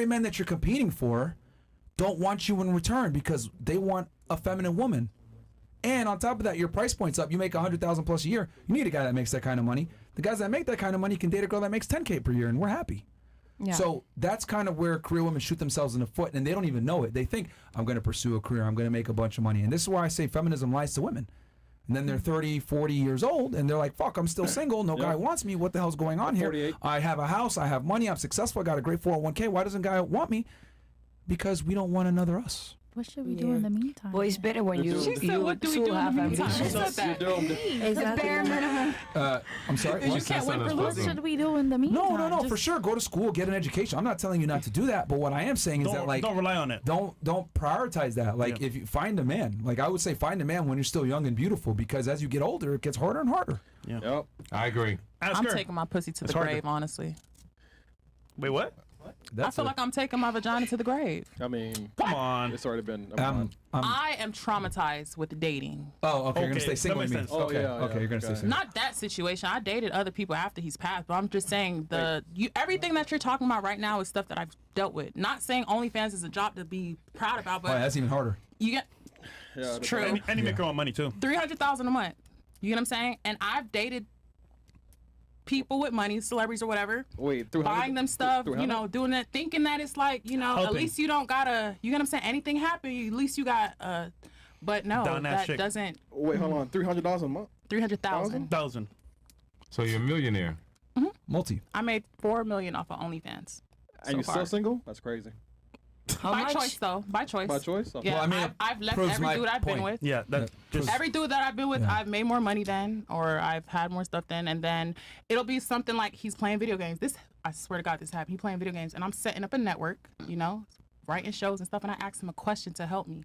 very men that you're competing for don't want you in return because they want a feminine woman. And on top of that, your price point's up. You make $100,000 plus a year. You need a guy that makes that kind of money. The guys that make that kind of money can date a girl that makes $10K per year, and we're happy. Yeah. So that's kind of where career women shoot themselves in the foot, and they don't even know it. They think, I'm going to pursue a career, I'm going to make a bunch of money. And this is why I say feminism lies to women. And then they're 30, 40 years old, and they're like, fuck, I'm still single. No guy wants me. What the hell's going on here? 48. I have a house. I have money. I'm successful. I got a great 401k. Why doesn't a guy want me? Because we don't want another us. What should we do in the meantime? Well, it's better when you what do we do in the meantime? She said that. Exactly. Bare minimum. I'm sorry? You can't wait for What should we do in the meantime? No, for sure. Go to school, get an education. I'm not telling you not to do that, but what I am saying is that, like, don't rely on it. Don't prioritize that. Like, if you find a man, like I would say, find a man when you're still young and beautiful, because as you get older, it gets harder and harder. Yeah. Yep. I agree. I'm taking my pussy to the grave, honestly. Wait, what? I feel like I'm taking my vagina to the grave. I mean, come on. It's already been. I am traumatized with dating. Oh, okay. You're gonna stay single with me. Oh, okay, yeah, okay. You're gonna stay single. Not that situation. I dated other people after he's passed, but I'm just saying everything that you're talking about right now is stuff that I've dealt with. Not saying OnlyFans is a job to be proud about, but that's even harder. You get true. And you make your own money too. $300,000 a month. You get what I'm saying? And I've dated people with money, celebrities or whatever. Wait, buying them stuff, you know, doing that, thinking that it's like, you know, at least you don't gotta, you know what I'm saying? Anything happen, at least you got, but no, that doesn't. Wait, hold on, $300 a month. 300,000. So you're a millionaire. Mm-hmm. Multi. I made $4 million off of OnlyFans. And you're still single? That's crazy. By choice, though. By choice. By choice? Okay. Yeah, well, I mean, I've left every dude I've been with. Yeah, every dude that I've been with, I've made more money than, or I've had more stuff than, and then it'll be something like he's playing video games. This, I swear to God, this happened. He's playing video games, and I'm setting up a network, you know, writing shows and stuff, and I asked him a question to help me,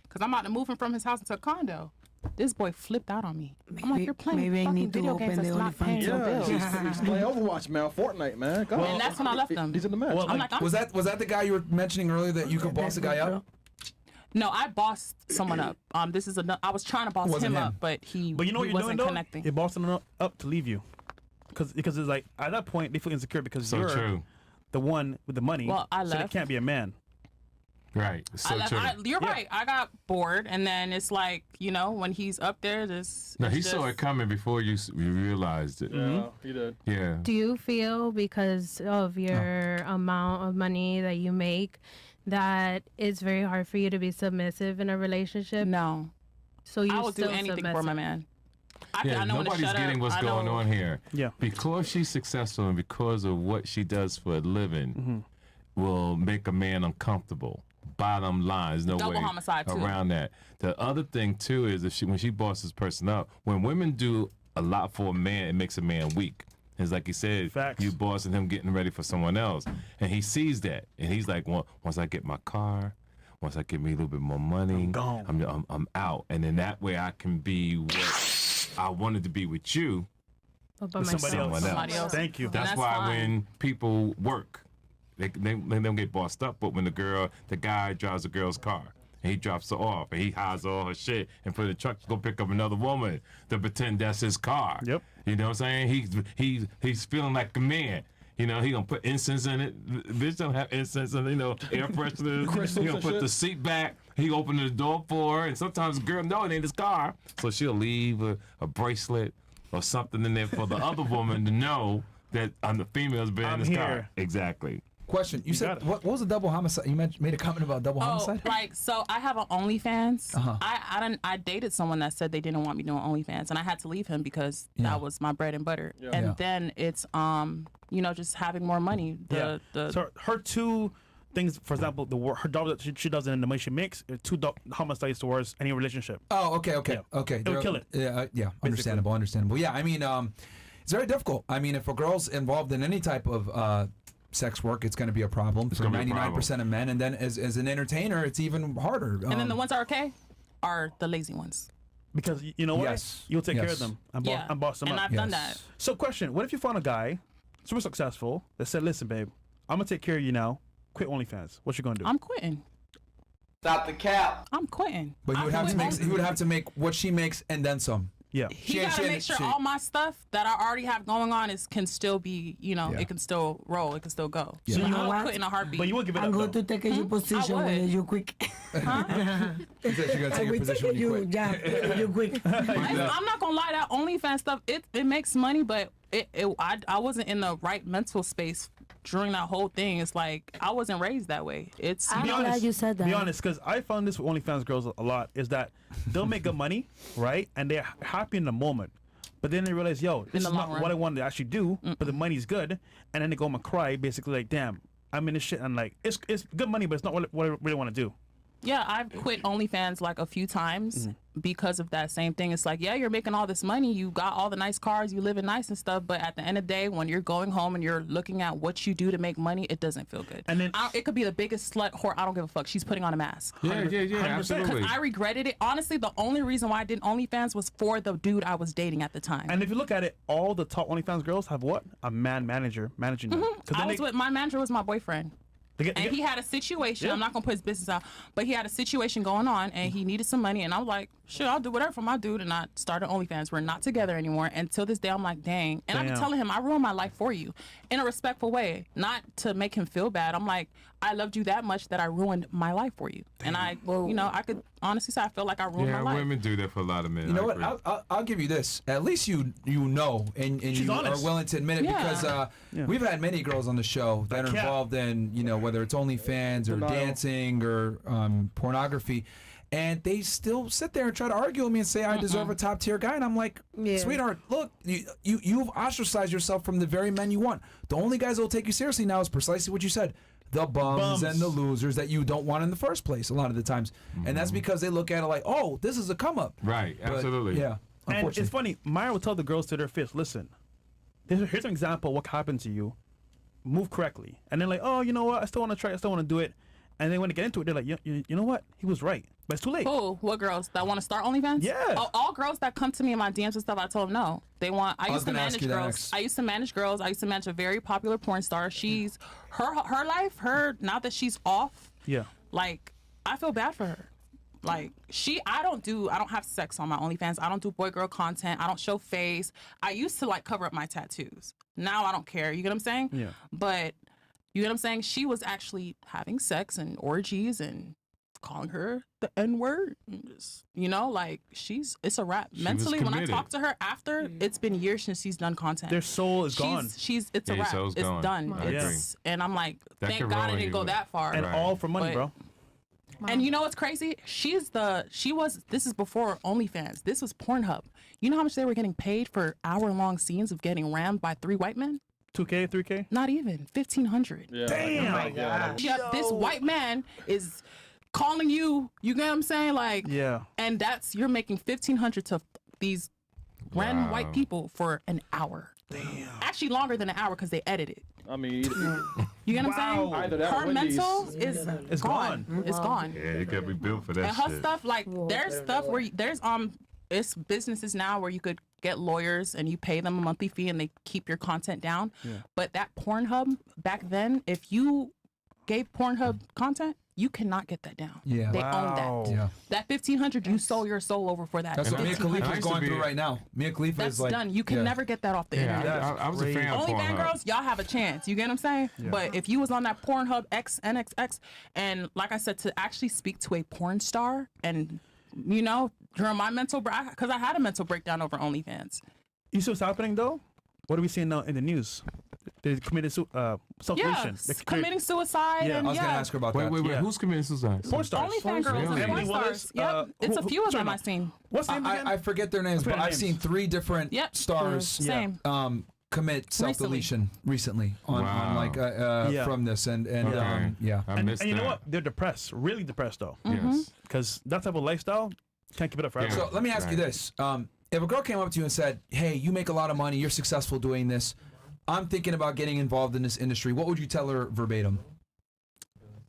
because I'm about to move him from his house into a condo. This boy flipped out on me. I'm like, you're playing fucking video games that's not paying your bills. He's playing Overwatch, man. Fortnite, man. Well, and that's when I left him. He's in the match. Well, was that the guy you were mentioning earlier that you could boss a guy up? No, I bossed someone up. This is I was trying to boss him up, but you know what you're doing, connecting. You're bossing them up to leave you, because it's like at that point they feel insecure because you're the one with the money. Well, I left. So they can't be a man. Right. So true. You're right. I got bored, and then it's like, you know, when he's up there, he saw it coming before you realized it. Yeah, he did. Yeah. Do you feel because of your amount of money that you make that it's very hard for you to be submissive in a relationship? No. So you I will do anything for my man. I know nobody's getting what's going on here. Yeah. Because she's successful and because of what she does for a living will make a man uncomfortable. Bottom line, there's no double way homicide too. around that. The other thing too is when she bosses person up, when women do a lot for a man, it makes a man weak. It's like he said, you bossing him getting ready for someone else, and he sees that, and he's like, well, once I get my car, once I get me a little bit more money, I'm gone. I'm out, and then that way I can be what I wanted to be with you, with somebody else. Thank you. That's why when people work, they don't get bossed up, but when the guy drives the girl's car, and he drops her off, and he hides all her shit and put in the truck to go pick up another woman to pretend that's his car. Yep. You know what I'm saying? He's feeling like a man. You know, he gonna put incense in it. Bitch don't have incense in it, you know, air fresheners. He gonna put the seat back. He opened the door for her, and sometimes the girl know it ain't his car, so she'll leave a bracelet or something in there for the other woman to know that the female's been in his car. Exactly. Question. You said, what was a double homicide? You made a comment about double homicide? Like, so I have an OnlyFans. I dated someone that said they didn't want me doing OnlyFans, and I had to leave him because that was my bread and butter. Yeah. And then it's, you know, just having more money. So her two things, for example, her job that she does and the money she makes, are two homicides towards any relationship. Oh, okay. It would kill it. Yeah, understandable. Yeah, I mean, it's very difficult. I mean, if a girl's involved in any type of sex work, it's going to be a problem for 99% of men, and then as an entertainer, it's even harder. And then the ones that are okay are the lazy ones. Because you know what? You'll take care of them. I'm boss them up. And I've done that. So question, what if you found a guy, super successful, that said, listen, babe, I'm going to take care of you now. Quit OnlyFans. What you going to do? I'm quitting. Stop the cap. I'm quitting. But he would have to make what she makes and then some. Yeah. he She- got to she- make sure she- all my stuff that I already have going on can still be, Yeah. it can still roll, it can still go. Yeah. So You know I would what? quit in a heartbeat. But you won't give it I'm up. going though. to take your position would. when you quick. She said she's gonna take your position when you quit. Yeah, you quick. I'm not gonna lie, that OnlyFans stuff, it makes money, but I wasn't in the right mental space during that whole thing. It's like I wasn't raised that way. It's I'm Be glad honest. you said that. Be honest, because I found this with OnlyFans girls a lot is that they'll make good money, right? And they're happy in the moment. But then they realize, yo, this the is not long run. what I wanted to actually do, but the money's good. And then they go home and cry, basically like, damn, I'm in this shit. And like, it's good money, but it's not what I really want to do. Yeah, I've quit OnlyFans like a few times because of that same thing. It's like, yeah, you're making all this money, you got all the nice cars, you living nice and stuff, but at the end of the day, when you're going home and you're looking at what you do to make money, it doesn't feel good. And then- it could be the biggest slut whore. I don't give a fuck. She's putting on a mask. Yeah, 100%. absolutely. I regretted it. Honestly, the only reason why I did OnlyFans was for the dude I was dating at the time. And if you look at it, all the top OnlyFans girls have what? A manager managing them. 'Cause I then was with my manager was my boyfriend. they get- And he had a situation. Yeah. I'm not gonna put his business out, but he had a situation going on, and he needed some money. And I was like, "Sure, I'll do whatever for my dude." And I started OnlyFans. We're not together anymore. And till this day, I'm like, "Dang!" And I've been Damn. telling him, "I ruined my life for you," in a respectful way, not to make him feel bad. I'm like, "I loved you that much that I ruined my life for you." And I could honestly say I feel like I ruined Yeah, my life. women do that for a lot of men. You know I what? agree. I'll give you this. At least you know, and She's you honest. are willing to admit it Yeah. because we've had many girls on the show that are cat. involved in whether it's OnlyFans or Denial. dancing or pornography, and they still sit there and try to argue with me and say I deserve a top tier guy, and I'm like, Yeah. sweetheart, look, you've ostracized yourself from the very men you want. The only guys that will take you seriously now is precisely what you said. The bums and the losers that you don't want in the first place a lot of the times. And that's because they look at it like, oh, this is a come up. Right, But, absolutely. yeah. And Unfortunately. it's funny, Myra will tell the girls to their face, listen, here's an example of what happened to you. Move correctly. And they're like, oh, you know what? I still want to try. I still want to do it. And then when they get into it, they're like, you know what? He was right. But it's too late. Cool. What girls that want to start OnlyFans? Yeah. Oh, all girls that come to me in my DMs and stuff, I told them no. They want. I was used to gonna ask manage you that girls. next. I used to manage girls. I used to manage a very popular porn star. She's her life. Now that she's off, Yeah. like I feel bad for her. Like I don't have sex on my OnlyFans. I don't do boy girl content. I don't show face. I used to like cover up my tattoos. Now I don't care. You get what I'm saying? Yeah. But you get what I'm saying? She was actually having sex and orgies and calling her the N-word. Like it's a wrap. was Mentally, when I committed. talk to her after, it's been years since she's done content. Their soul is gone. It's a Yeah, wrap. soul's It's gone. done. I agree. And I'm like, That thank could God it ruin didn't go you. that far. And Right. all for money, But- bro. And you know what's crazy? This is before OnlyFans. This was Pornhub. You know how much they were getting paid for hour-long scenes of getting rammed by 3 white men? 2K, 3K? Not even $1,500. Yeah, Damn. Yep, this white man is calling you. You get what I'm saying? Like, Yeah. and you're making $1,500 to these random Wow. white people for an hour. Damn. Actually, longer than an hour because they edit it. I mean, You get what I'm saying? Either that or Her Wendy's. mental is It's gone. gone. It's gone. Yeah, you gotta be built for that And her shit. stuff, like there's stuff where there's it's businesses now where you could get lawyers and you pay them a monthly fee and they keep your content down. But that Pornhub back then, if you gave Pornhub content, you cannot get that down. Yeah. They Wow. own that. Yeah. That $1,500, you sold your soul over for that. That's what Mia $1,500. Khalifa's going through right now. Mia Khalifa That's is like done. You can yeah. never get that off the internet. Yeah, I was a fan of Only fan Pornhub. girls, y'all have a chance. You get what I'm saying? But if you was on that Pornhub XNXX, and like I said, to actually speak to a porn star, and during my mental break, because I had a mental breakdown over OnlyFans. You see what's happening, though? What are we seeing now in the news? They committed self-deletion. Yeah, committing suicide. Yeah. and I was gonna ask her about Wait, that. wait, Yeah. who's committing suicide? Porn stars. Only fan girls Really? and porn Emily Willis, stars. Yep, it's a few of them no. I've seen. What's the name again? I forget their names, forget but their I've seen names. 3 different Yep. stars Same. commit self-deletion recently on Wow. like Yeah. from this and Okay. yeah. I and missed you know that. what? They're depressed. Really depressed, though. Yes. Because that type of lifestyle, can't keep it up forever. Yeah. So let me ask you Right. this: if a girl came up to you and said, "Hey, you make a lot of money, you're successful doing this. I'm thinking about getting involved in this industry," what would you tell her verbatim?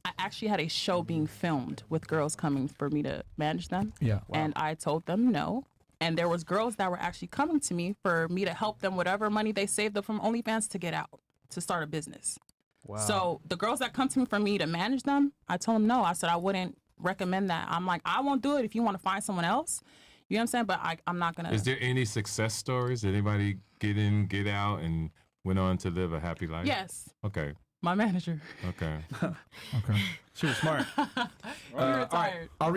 I actually had a show being filmed with girls coming for me to manage them. Yeah. And I told them no. And there was girls that were actually coming to me for me to help them whatever money they saved up from OnlyFans to get out, to start a business. Wow. So the girls that come to me for me to manage them, I told them no. I said I wouldn't recommend that. I'm like, I won't do it if you want to find someone else. You know what I'm saying? But I'm not gonna. Is there any success stories? Did anybody get in, get out, and went on to live a happy life? Yes, Okay. my manager. Okay. Okay. She was smart. He retired. I'll